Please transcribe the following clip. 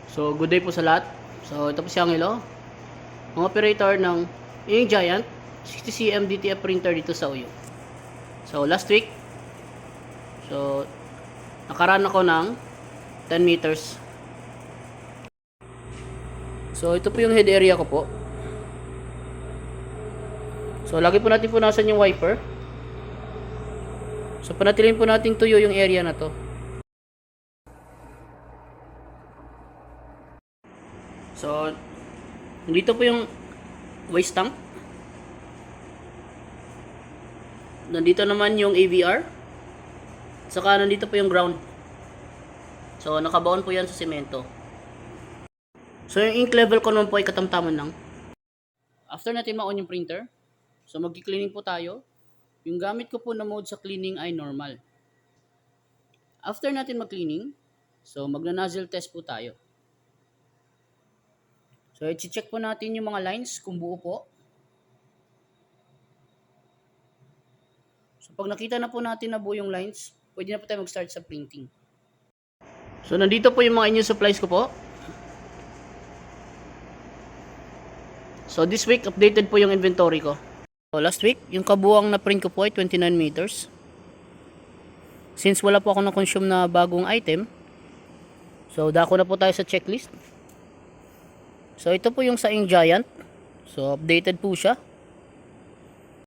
So, good day po sa lahat. So, ito po si Angelo, ang operator ng Ink Giant 60cm DTF printer dito sa Uyo. So, last week, nakaraan ako ng 10 meters. So, ito po yung head area ko po. So, lagi po natin punasan yung wiper. So, panatilin po natin tuyo yung area na to. So, dito po yung waste tank. Nandito naman yung AVR. Saka nandito po yung ground. So, nakabaon po yan sa semento. So, yung ink level ko naman po ay katamtaman lang. After natin ma-on yung printer, so mag-cleaning po tayo. Yung gamit ko po na mode sa cleaning ay normal. After natin mag-cleaning, so magna-nozzle test po tayo. So, i-check po natin yung mga lines kung buo po. So, pag nakita na po natin na buo yung lines, pwede na po tayo mag-start sa printing. So, nandito po yung mga inyong supplies ko po. So, this week, updated po yung inventory ko. So, last week, yung kabuang na print ko po ay 29 meters. Since wala po ako na-consume na bagong item, so, dako na po tayo sa checklist. So, ito po yung sa Ink Giant. So, updated po siya.